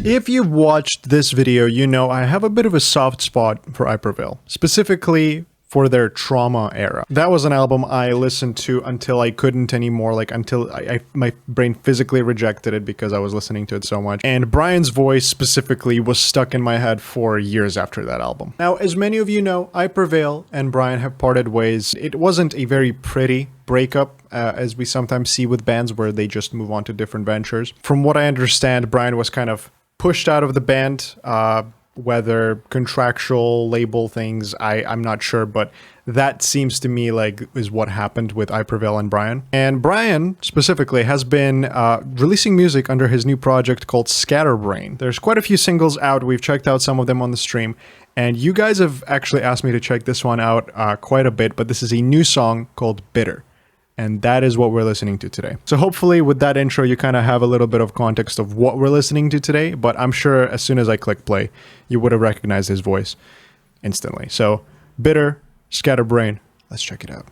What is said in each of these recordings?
If you've watched this video, you know I have a bit of a soft spot for I Prevail, specifically for their Trauma era. That was an album I listened to until I couldn't anymore, like until my brain physically rejected it because I was listening to it so much. And Brian's voice specifically was stuck in my head for years after that album. Now, as many of you know, I Prevail and Brian have parted ways. It wasn't a very pretty breakup, as we sometimes see with bands where they just move on to different ventures. From what I understand, Brian was kind of pushed out of the band, whether contractual label things, I'm not sure, but that seems to me like is what happened with I Prevail and Brian. And Brian specifically has been releasing music under his new project called SCATTERBRAIN. There's quite a few singles out. We've checked out some of them on the stream, and you guys have actually asked me to check this one out quite a bit, but this is a new song called Bitter. And that is what we're listening to today. So hopefully with that intro, you kind of have a little bit of context of what we're listening to today, but I'm sure as soon as I click play, you would have recognized his voice instantly. So Bitter, SCATTERBRAIN, let's check it out.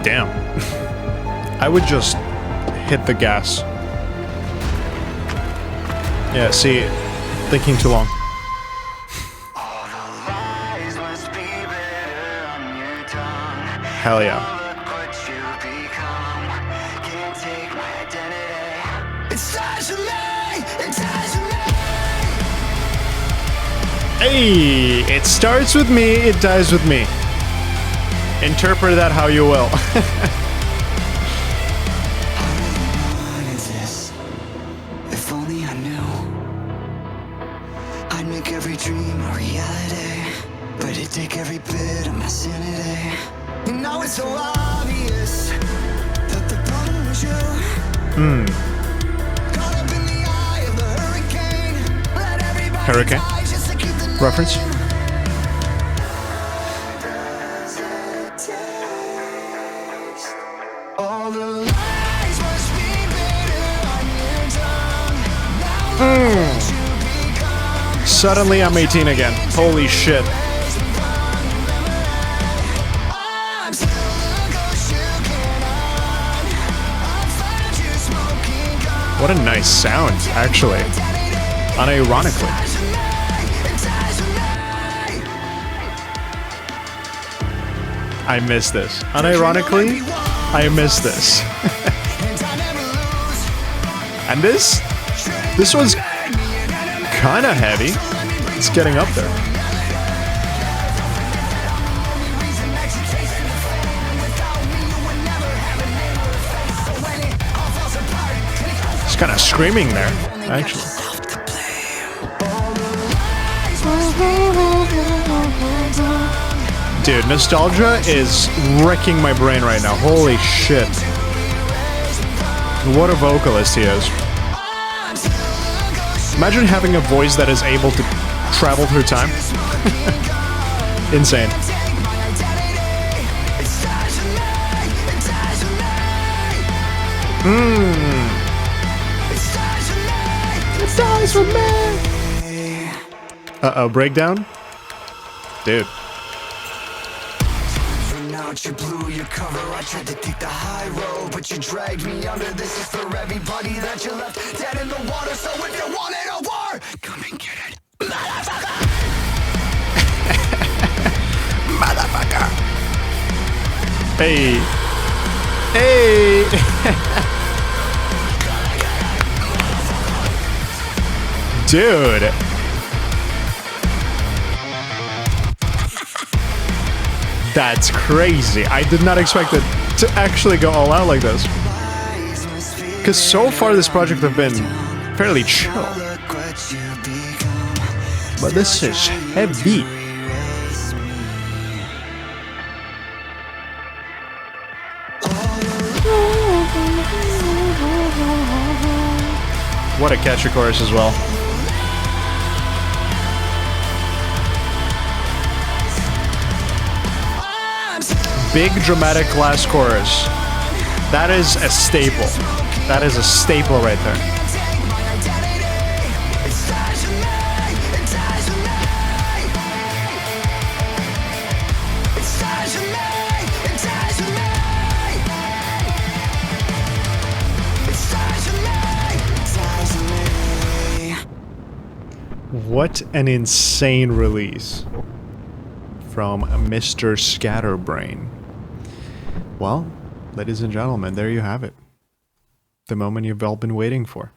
Damn. I would just hit the gas. Yeah, see, thinking too long. Hell yeah. Hey, it starts with me, it dies with me. Interpret that how you will. If only I knew, I'd make every dream a reality, but it'd take every bit of my sanity. And now it's so obvious that the problem was you. Caught up in the eye of the hurricane. Let everybody Hurricane? die just to keep the night. Reference? All the lies must be bitter on your tongue. Now look what you become. Suddenly I'm 18 again. Holy shit. I'm still the ghost you can't run. I'll find you smoking gun. What a nice sound, actually. Unironically. I miss this. Unironically, I miss this. And this was kind of heavy. It's getting up there. It's kind of screaming there, actually. Dude, nostalgia is wrecking my brain right now. Holy shit. What a vocalist he is. Imagine having a voice that is able to travel through time. Insane. Uh-oh, breakdown? Dude. You blew your cover. I tried to take the high road, but you dragged me under. This is for everybody that you left dead in the water. So if you wanted a war, come and get it, motherfucker. Motherfucker. Hey. Hey. Dude. That's crazy. I did not expect it to actually go all out like this. Because so far this project have been fairly chill. But this is heavy. What a catchy chorus as well. Big dramatic glass chorus. That is a staple. That is a staple right there. What an insane release from Mr. Scatterbrain. Well, ladies and gentlemen, there you have it. The moment you've all been waiting for.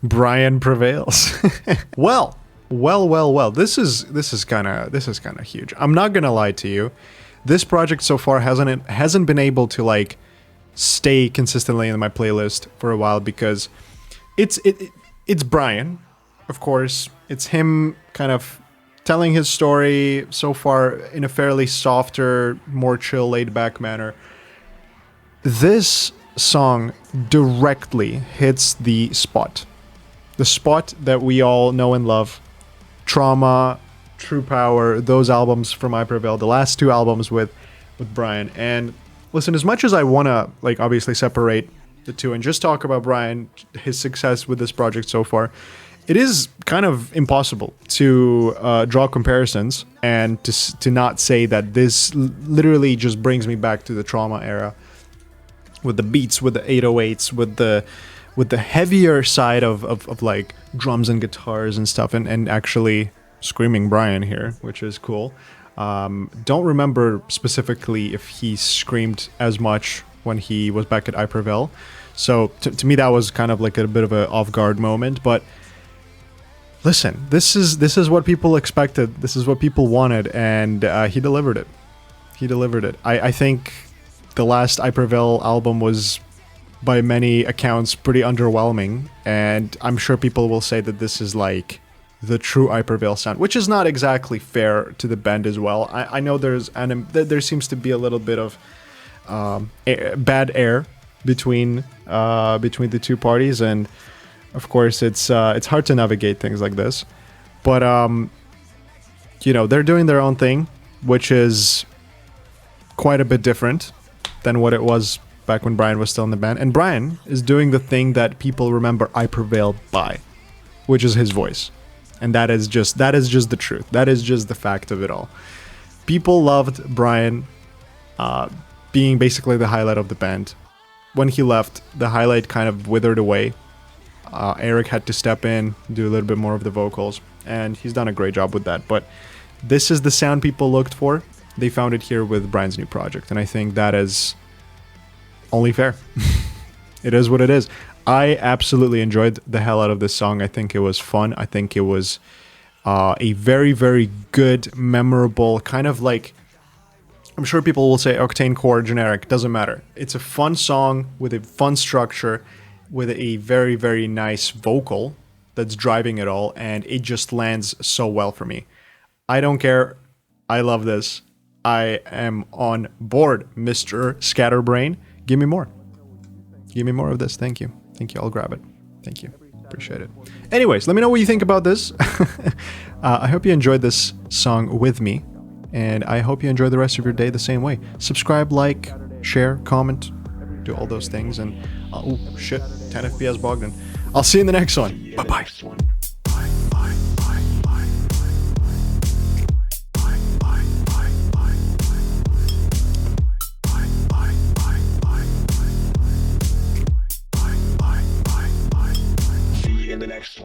Brian prevails. Well. This is kind of huge. I'm not gonna lie to you. This project so far hasn't been able to like stay consistently in my playlist for a while because it's Brian, of course. It's him kind of telling his story so far in a fairly softer, more chill, laid-back manner. This song directly hits the spot that we all know and love. Trauma, True Power, those albums from I Prevail, the last two albums with Brian. And listen, as much as I want to like obviously separate the two and just talk about Brian, his success with this project so far, it is kind of impossible to draw comparisons and to not say that this literally just brings me back to the Trauma era with the beats, with the 808s, with the heavier side of like drums and guitars and stuff, and actually screaming Brian here, which is cool. Don't remember specifically if he screamed as much when he was back at I Prevail. So to me that was kind of like a bit of an off-guard moment, but listen, this is what people expected, this is what people wanted, and he delivered it. He delivered it. I think the last I Prevail album was, by many accounts, pretty underwhelming, and I'm sure people will say that this is like the true I Prevail sound, which is not exactly fair to the band as well. I know there seems to be a little bit of bad air between the two parties, and of course it's hard to navigate things like this, but you know, they're doing their own thing, which is quite a bit different than what it was back when Brian was still in the band. And Brian is doing the thing that people remember I Prevail by, which is his voice. And that is just the truth. That is just the fact of it all. People loved Brian being basically the highlight of the band. When he left, the highlight kind of withered away. Eric had to step in, do a little bit more of the vocals, and he's done a great job with that. But this is the sound people looked for. They found it here with Brian's new project, and I think that is only fair. It is what it is. I absolutely enjoyed the hell out of this song. I think it was fun. I think it was a very, very good, memorable, kind of like, I'm sure people will say octane core, generic, doesn't matter. It's a fun song with a fun structure, with a very, very nice vocal that's driving it all, and it just lands so well for me. I don't care. I love this. I am on board, Mr. Scatterbrain. Give me more. Give me more of this. Thank you. Thank you. I'll grab it. Thank you. Appreciate it. Anyways, let me know what you think about this. I hope you enjoyed this song with me, and I hope you enjoy the rest of your day the same way. Subscribe, like, share, comment, do all those things, and oh shit, 10 FPS Bogdan. I'll see you in the next one. Bye-bye.